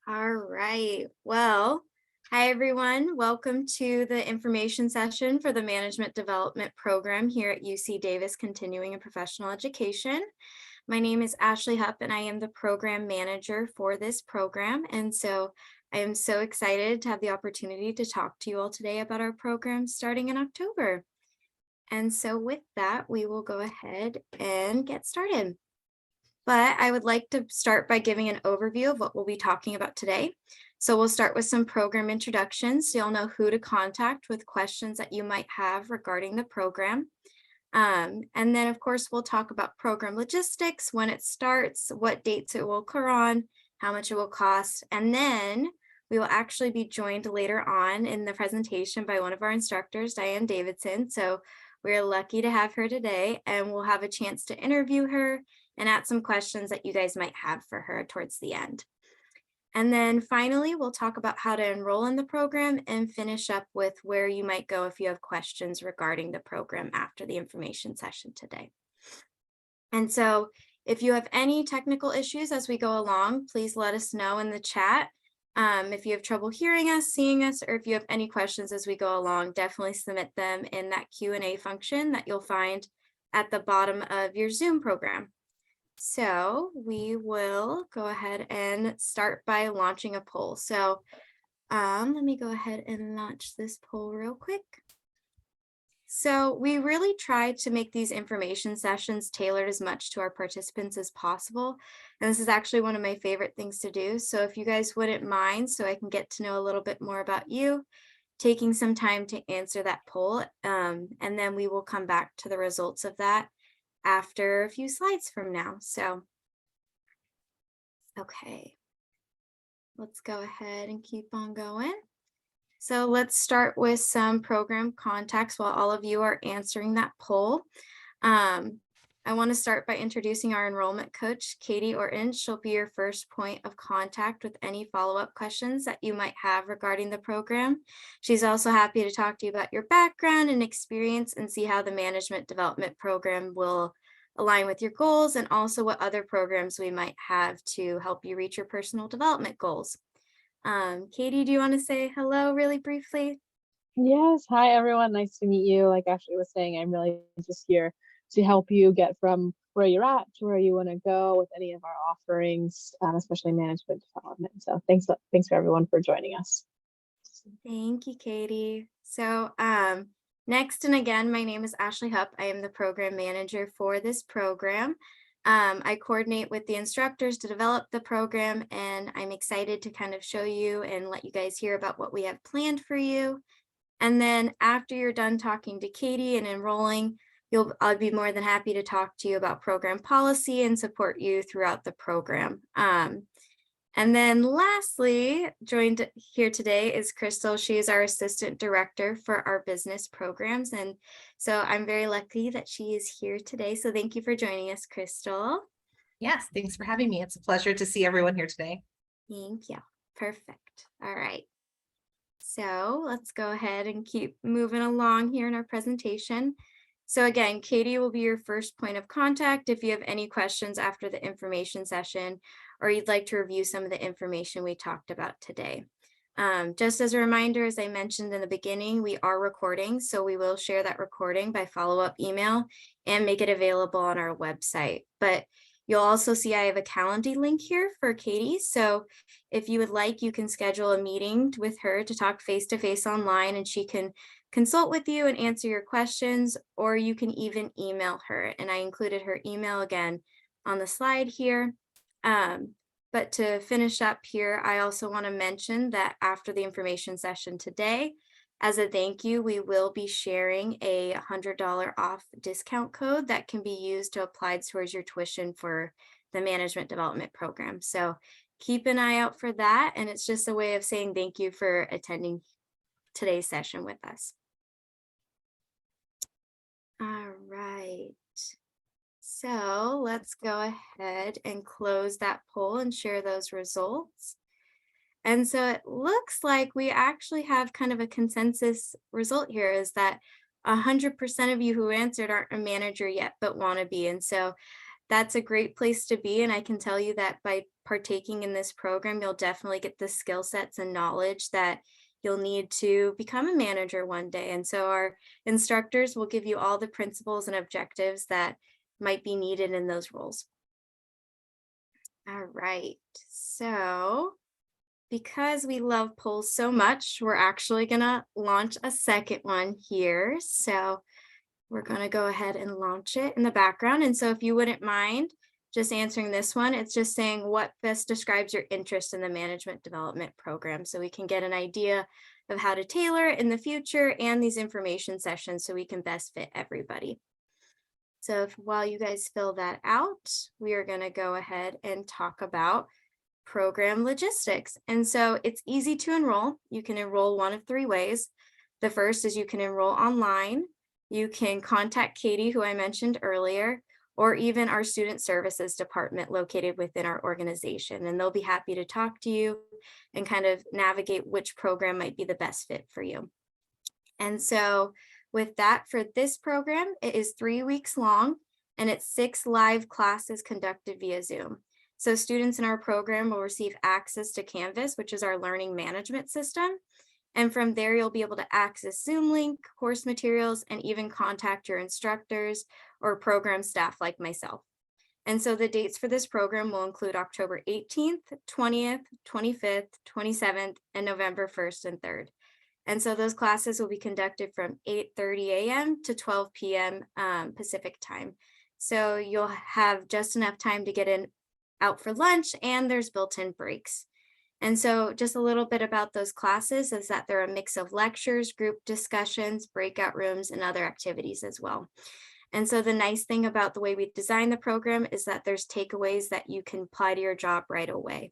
All right. Well, hi everyone. Welcome to the information session for the Management Development Program here at UC Davis Continuing in Professional Education. My name is Ashley Hupp and I am the program manager for this program. And so I am so excited to have the opportunity to talk to you all today about our program starting in October. And so with that, we will go ahead and get started. But I would like to start by giving an overview of what we'll be talking about today. So we'll start with some program introductions, so you'll know who to contact with questions that you might have regarding the program. And then, of course, we'll talk about program logistics, when it starts, what dates it will occur on, how much it will cost, and then we will actually be joined later on in the presentation by one of our instructors, Diane Davidson. So we're lucky to have her today, and we'll have a chance to interview her and ask some questions that you guys might have for her towards the end. And then finally, we'll talk about how to enroll in the program and finish up with where you might go if you have questions regarding the program after the information session today. And so if you have any technical issues as we go along, please let us know in the chat. If you have trouble hearing us, seeing us, or if you have any questions as we go along, definitely submit them in that Q&A function that you'll find at the bottom of your Zoom program. So we will go ahead and start by launching a poll. So let me go ahead and launch this poll real quick. So we really try to make these information sessions tailored as much to our participants as possible. And this is actually one of my favorite things to do. So if you guys wouldn't mind, so I can get to know a little bit more about you, taking some time to answer that poll, and then we will come back to the results of that after a few slides from now. So, okay, let's go ahead and keep on going. So let's start with some program contacts while all of you are answering that poll. I want to start by introducing our enrollment coach, Katie Orton. She'll be your first point of contact with any follow-up questions that you might have regarding the program. She's also happy to talk to you about your background and experience and see how the management development program will align with your goals and also what other programs we might have to help you reach your personal development goals. Katie, do you want to say hello really briefly? Yes. Hi, everyone. Nice to meet you. Like Ashley was saying, I'm really just here to help you get from where you're at to where you want to go with any of our offerings, especially management development. So thanks for everyone for joining us. Thank you, Katie. So next, and again, my name is Ashley Hupp. I am the program manager for this program. I coordinate with the instructors to develop the program, and I'm excited to kind of show you and let you guys hear about what we have planned for you. And then after you're done talking to Katie and enrolling, I'll be more than happy to talk to you about program policy and support you throughout the program. And then lastly, joined here today is Crystal. She is our assistant director for our business programs. And so I'm very lucky that she is here today. So thank you for joining us, Crystal. Yes, thanks for having me. It's a pleasure to see everyone here today. Thank you. Perfect. All right. So let's go ahead and keep moving along here in our presentation. So again, Katie will be your first point of contact if you have any questions after the information session, or you'd like to review some of the information we talked about today. Just as a reminder, as I mentioned in the beginning, we are recording, so we will share that recording by follow-up email and make it available on our website. But you'll also see I have a Calendly link here for Katie. So if you would like, you can schedule a meeting with her to talk face-to-face online, and she can consult with you and answer your questions, or you can even email her. And I included her email again on the slide here. But to finish up here, I also want to mention that after the information session today, as a thank you, we will be sharing a $100 off discount code that can be used to apply towards your tuition for the management development program. So keep an eye out for that. And it's just a way of saying thank you for attending today's session with us. All right. So let's go ahead and close that poll and share those results. And so it looks like we actually have kind of a consensus result here, is that 100% of you who answered aren't a manager yet, but want to be. And so that's a great place to be. And I can tell you that by partaking in this program, you'll definitely get the skill sets and knowledge that you'll need to become a manager one day. And so our instructors will give you all the principles and objectives that might be needed in those roles. All right, so because we love polls so much, we're actually gonna launch a second one here. So we're gonna go ahead and launch it in the background. And so if you wouldn't mind just answering this one, it's just saying what best describes your interest in the management development program. So we can get an idea of how to tailor it in the future and these information sessions so we can best fit everybody. So while you guys fill that out, we are gonna go ahead and talk about program logistics. And so it's easy to enroll. You can enroll one of three ways. The first is you can enroll online. You can contact Katie, who I mentioned earlier, or even our student services department located within our organization. And they'll be happy to talk to you and kind of navigate which program might be the best fit for you. And so with that, for this program, it is 3 weeks long and it's 6 live classes conducted via Zoom. So students in our program will receive access to Canvas, which is our learning management system. And from there, you'll be able to access Zoom link, course materials, and even contact your instructors or program staff like myself. And so the dates for this program will include October 18th, 20th, 25th, 27th, and November 1st and 3rd. And so those classes will be conducted from 8:30 a.m. to 12 p.m. Pacific time. So you'll have just enough time to get in out for lunch, and there's built-in breaks. And so just a little bit about those classes is that they're a mix of lectures, group discussions, breakout rooms, and other activities as well. And so the nice thing about the way we design the program is that there's takeaways that you can apply to your job right away.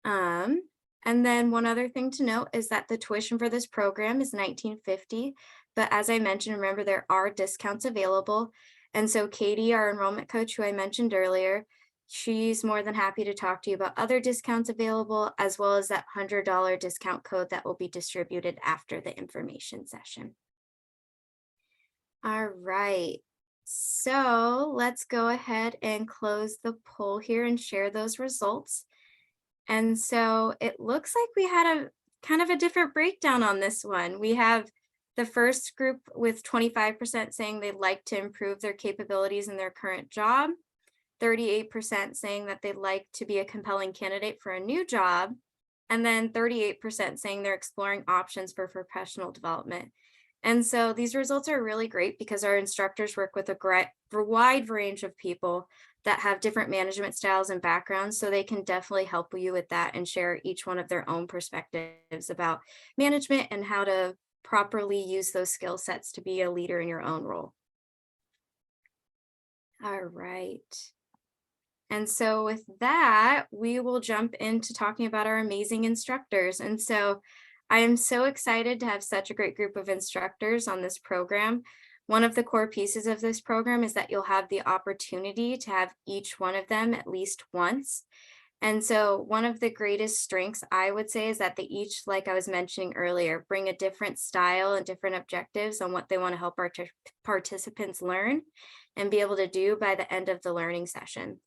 And then one other thing to note is that the tuition for this program is $19.50. But as I mentioned, remember there are discounts available. And so Katie, our enrollment coach, who I mentioned earlier, she's more than happy to talk to you about other discounts available, as well as that $100 discount code that will be distributed after the information session. All right, so let's go ahead and close the poll here and share those results. And so it looks like we had a kind of a different breakdown on this one. We have the first group with 25% saying they'd like to improve their capabilities in their current job, 38% saying that they'd like to be a compelling candidate for a new job, and then 38% saying they're exploring options for professional development. And so these results are really great because our instructors work with a wide range of people that have different management styles and backgrounds, so they can definitely help you with that and share each one of their own perspectives about management and how to properly use those skill sets to be a leader in your own role. All right. And so with that, we will jump into talking about our amazing instructors. And so I am so excited to have such a great group of instructors on this program. One of the core pieces of this program is that you'll have the opportunity to have each one of them at least once. And so one of the greatest strengths I would say is that they each, like I was mentioning earlier, bring a different style and different objectives on what they want to help our participants learn and be able to do by the end of the learning session.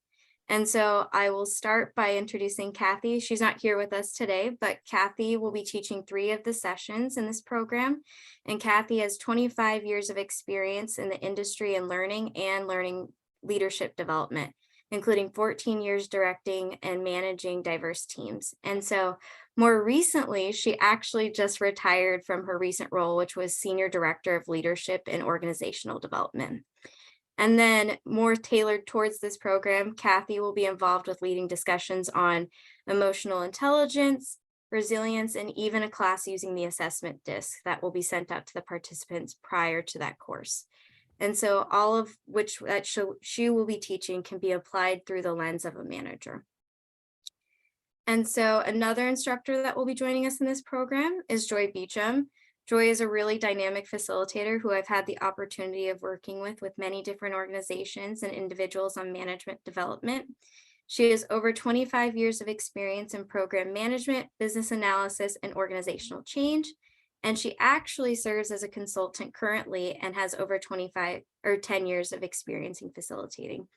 And so I will start by introducing Kathy. She's not here with us today, but Kathy will be teaching 3 of the sessions in this program. And Kathy has 25 years of experience in the industry and learning leadership development, including 14 years directing and managing diverse teams. And so more recently, she actually just retired from her recent role, which was Senior Director of Leadership and Organizational Development. And then more tailored towards this program, Kathy will be involved with leading discussions on emotional intelligence, resilience, and even a class using the assessment disc that will be sent out to the participants prior to that course. And so all of which that she will be teaching can be applied through the lens of a manager. And so another instructor that will be joining us in this program is Joy Beecham. Joy is a really dynamic facilitator who I've had the opportunity of working with many different organizations and individuals on management development. She has over 25 years of experience in program management, business analysis, and organizational change. And she actually serves as a consultant currently and has over 10 years of experience in facilitating.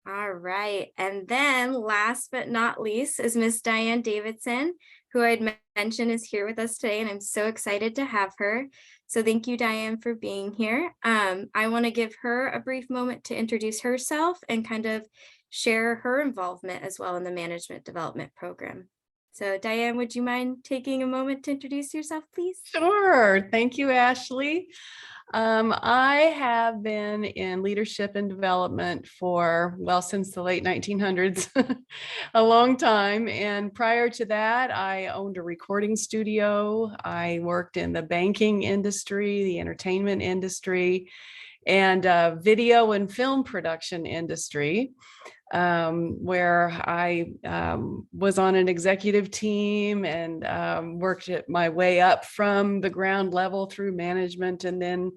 All right. And then last but not least is Miss Diane Davidson, who I'd mentioned is here with us today, and I'm so excited to have her. So thank you, Diane, for being here. I want to give her a brief moment to introduce herself and kind of share her involvement as well in the management development program. So Diane, would you mind taking a moment to introduce yourself, please? Sure. Thank you, Ashley. I have been in leadership and development for, well, since the late 1900s, a long time. And prior to that, I owned a recording studio. I worked in the banking industry, the entertainment industry, and video and film production industry. Where I was on an executive team and worked my way up from the ground level through management. And then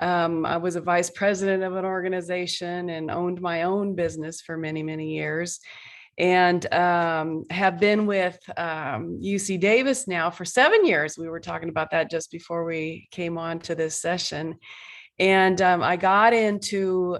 I was a vice president of an organization and owned my own business for many, many years. And have been with UC Davis now for 7 years. We were talking about that just before we came on to this session. And I got into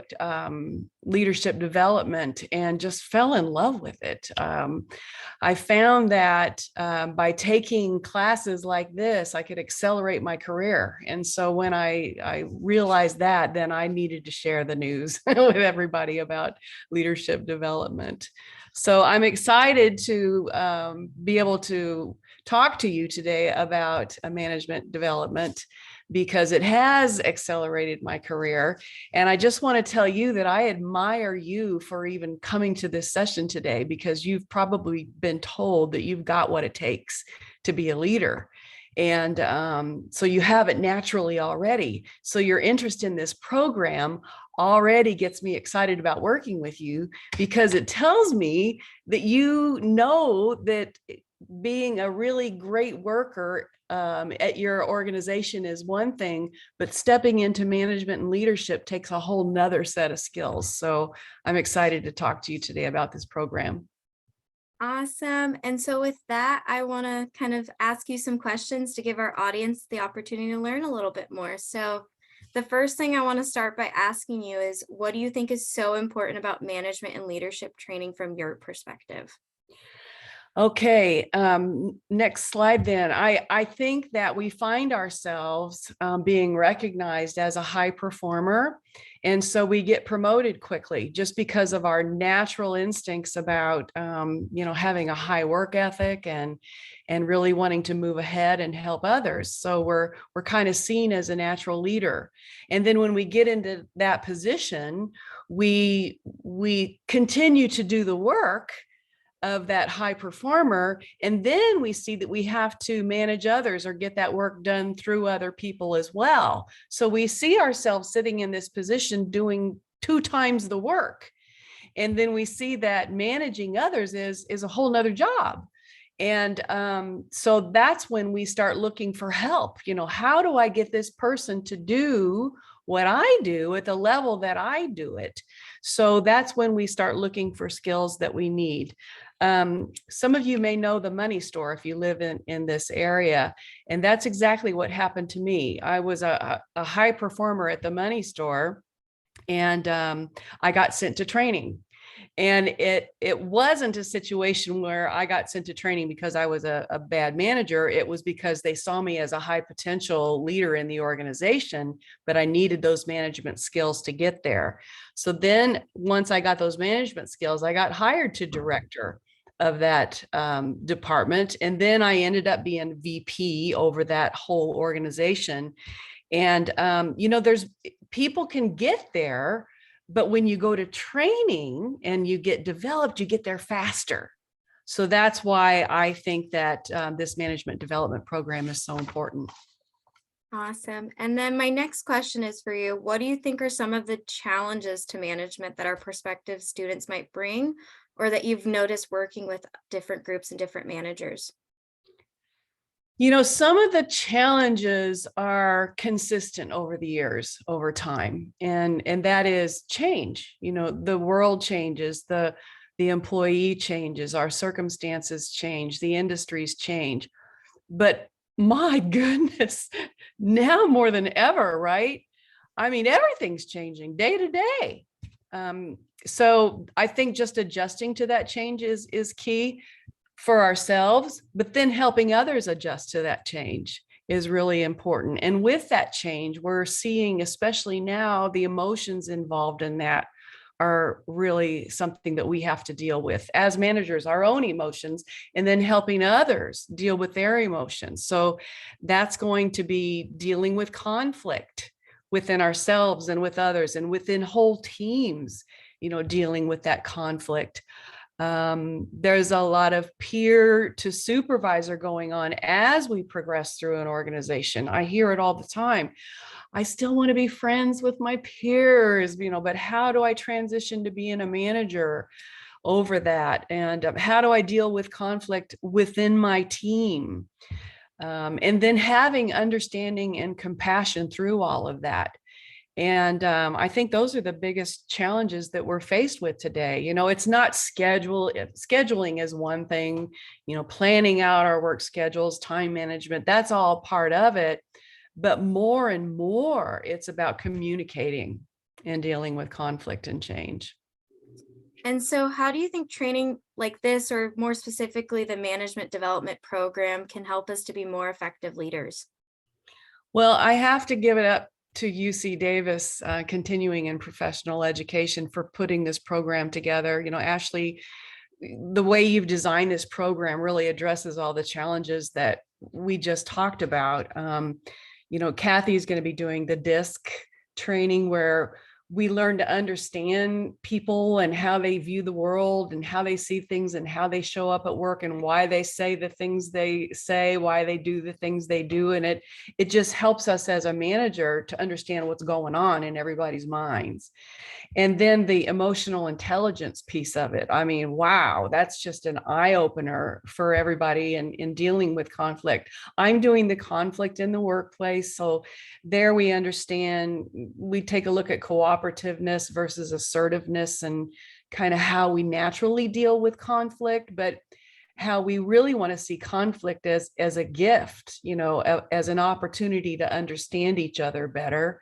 leadership development and just fell in love with it. I found that by taking classes like this, I could accelerate my career. And so when I realized that, then I needed to share the news with everybody about leadership development. So I'm excited to be able to talk to you today about management development, because it has accelerated my career. And I just want to tell you that I admire you for even coming to this session today, because you've probably been told that you've got what it takes to be a leader. And so you have it naturally already. So your interest in this program already gets me excited about working with you, because it tells me that you know that being a really great worker at your organization is one thing, but stepping into management and leadership takes a whole nother set of skills. So I'm excited to talk to you today about this program. Awesome. And so with that, I want to kind of ask you some questions to give our audience the opportunity to learn a little bit more. So the first thing I want to start by asking you is, what do you think is so important about management and leadership training from your perspective? Okay, next slide then. I think that we find ourselves being recognized as a high performer. And so we get promoted quickly just because of our natural instincts about, having a high work ethic and really wanting to move ahead and help others. So we're kind of seen as a natural leader. And then when we get into that position, we continue to do the work of that high performer. And then we see that we have to manage others or get that work done through other people as well. So we see ourselves sitting in this position doing 2 times the work. And then we see that managing others is a whole nother job. And so that's when we start looking for help. How do I get this person to do what I do at the level that I do it? So that's when we start looking for skills that we need. Some of you may know the Money Store if you live in this area, and that's exactly what happened to me. I was a high performer at the Money Store, and I got sent to training. And it wasn't a situation where I got sent to training because I was a bad manager. It was because they saw me as a high potential leader in the organization, but I needed those management skills to get there. So then once I got those management skills, I got hired to director of that department. And then I ended up being VP over that whole organization. And, there's people can get there, but when you go to training and you get developed, you get there faster. So that's why I think that this management development program is so important. Awesome. And then my next question is for you. What do you think are some of the challenges to management that our prospective students might bring, or that you've noticed working with different groups and different managers? Some of the challenges are consistent over the years, over time, and that is change. The world changes, the employee changes, our circumstances change, the industries change. But my goodness, now more than ever, right? I mean, everything's changing day to day. So I think just adjusting to that change is key for ourselves, but then helping others adjust to that change is really important. And with that change, we're seeing, especially now, the emotions involved in that are really something that we have to deal with as managers, our own emotions, and then helping others deal with their emotions. So that's going to be dealing with conflict within ourselves and with others and within whole teams, dealing with that conflict. There's a lot of peer to supervisor going on as we progress through an organization. I hear it all the time. I still want to be friends with my peers, but how do I transition to being a manager over that? And how do I deal with conflict within my team? And then having understanding and compassion through all of that. And I think those are the biggest challenges that we're faced with today. It's not scheduling is one thing, planning out our work schedules, time management, that's all part of it. But more and more, it's about communicating and dealing with conflict and change. And so how do you think training like this, or more specifically, the management development program, can help us to be more effective leaders? Well, I have to give it up to UC Davis Continuing in Professional Education for putting this program together. Ashley, the way you've designed this program really addresses all the challenges that we just talked about. Kathy is going to be doing the DISC training, where we learn to understand people and how they view the world and how they see things and how they show up at work and why they say the things they say, why they do the things they do. And it just helps us as a manager to understand what's going on in everybody's minds. And then the emotional intelligence piece of it. I mean, wow, that's just an eye opener for everybody in dealing with conflict. I'm doing the conflict in the workplace. So there we understand, we take a look at cooperativeness versus assertiveness and kind of how we naturally deal with conflict, but how we really want to see conflict as a gift, as an opportunity to understand each other better.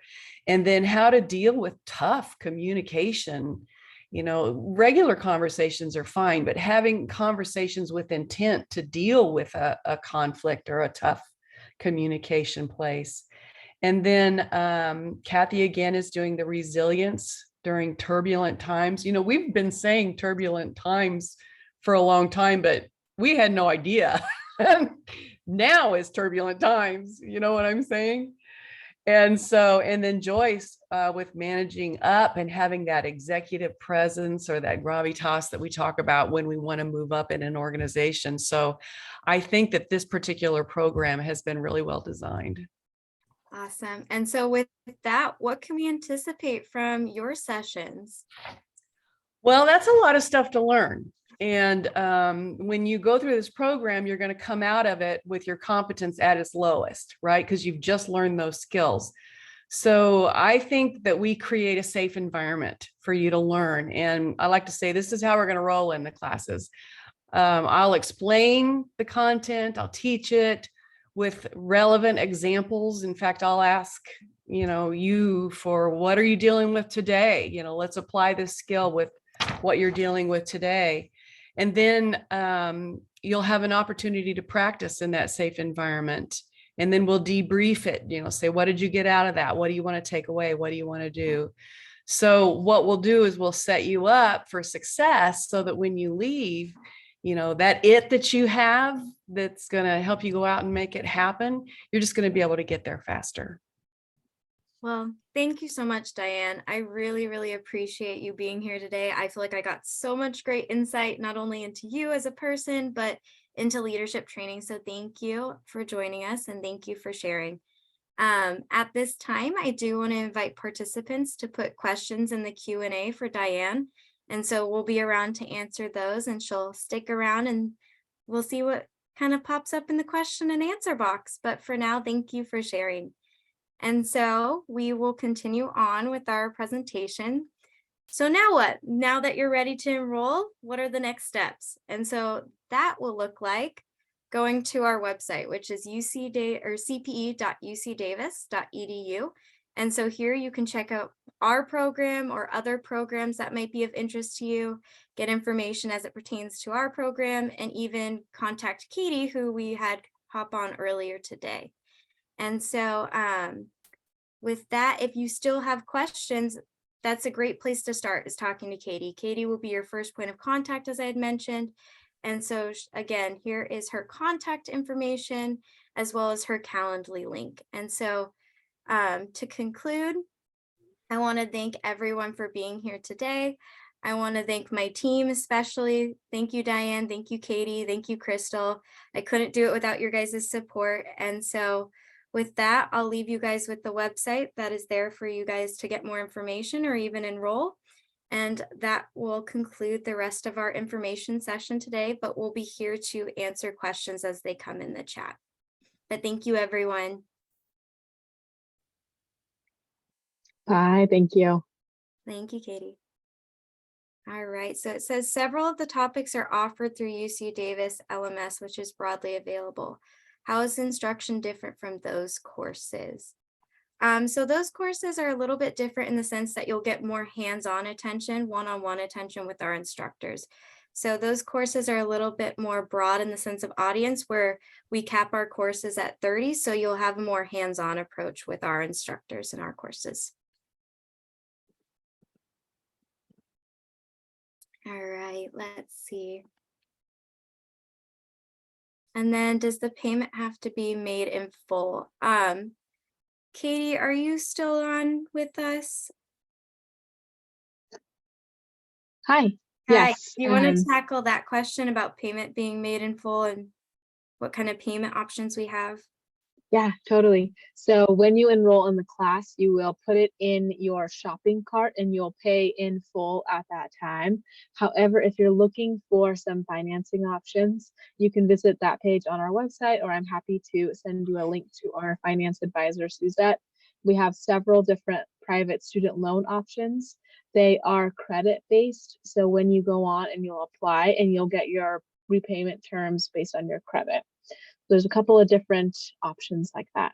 And then how to deal with tough communication. Regular conversations are fine, but having conversations with intent to deal with a conflict or a tough communication place. And then Kathy again is doing the resilience during turbulent times. We've been saying turbulent times for a long time, but we had no idea. Now is turbulent times. You know what I'm saying? And then Joyce with managing up and having that executive presence or that gravitas that we talk about when we want to move up in an organization. So I think that this particular program has been really well designed. Awesome. And so with that, what can we anticipate from your sessions? Well, that's a lot of stuff to learn. And when you go through this program, you're going to come out of it with your competence at its lowest, right? Because you've just learned those skills. So I think that we create a safe environment for you to learn. And I like to say, this is how we're going to roll in the classes. I'll explain the content, I'll teach it with relevant examples. In fact, I'll ask, you for what are you dealing with today? Let's apply this skill with what you're dealing with today. And then you'll have an opportunity to practice in that safe environment. And then we'll debrief it, say, what did you get out of that? What do you want to take away? What do you want to do? So what we'll do is we'll set you up for success so that when you leave, that that you have that's going to help you go out and make it happen, you're just going to be able to get there faster. Well, thank you so much, Diane. I really, really appreciate you being here today. I feel like I got so much great insight, not only into you as a person, but into leadership training. So thank you for joining us and thank you for sharing. At this time, I do want to invite participants to put questions in the Q&A for Diane. And so we'll be around to answer those, and she'll stick around and we'll see what kind of pops up in the question and answer box. But for now, thank you for sharing. And so we will continue on with our presentation. So now what? Now that you're ready to enroll, what are the next steps? And so that will look like going to our website, which is cpe.ucdavis.edu. And so here you can check out our program or other programs that might be of interest to you, get information as it pertains to our program, and even contact Katie, who we had hop on earlier today. And so with that, if you still have questions, that's a great place to start, is talking to Katie. Katie will be your first point of contact, as I had mentioned. And so again, here is her contact information as well as her Calendly link. And so to conclude, I want to thank everyone for being here today. I want to thank my team especially. Thank you, Diane. Thank you, Katie. Thank you, Crystal. I couldn't do it without your guys' support. And so with that, I'll leave you guys with the website that is there for you guys to get more information or even enroll. And that will conclude the rest of our information session today, but we'll be here to answer questions as they come in the chat. But thank you, everyone. Bye. Thank you. Thank you, Katie. All right, so it says several of the topics are offered through UC Davis LMS, which is broadly available. How is instruction different from those courses? So those courses are a little bit different in the sense that you'll get more hands-on attention, one-on-one attention with our instructors. So those courses are a little bit more broad in the sense of audience, where we cap our courses at 30. So you'll have a more hands-on approach with our instructors in our courses. All right, let's see. And then does the payment have to be made in full? Katie, are you still on with us? Hi. Hi, Yes. do you want to tackle that question about payment being made in full and what kind of payment options we have? Yeah, totally. So when you enroll in the class, you will put it in your shopping cart and you'll pay in full at that time. However, if you're looking for some financing options, you can visit that page on our website, or I'm happy to send you a link to our finance advisor, Suzette. We have several different private student loan options. They are credit-based. So when you go on and you'll apply, and you'll get your repayment terms based on your credit. There's a couple of different options like that.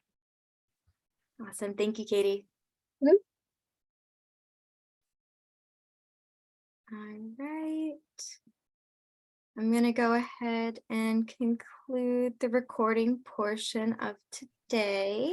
Awesome. Thank you, Katie. Mhm. All right. I'm going to go ahead and conclude the recording portion of today.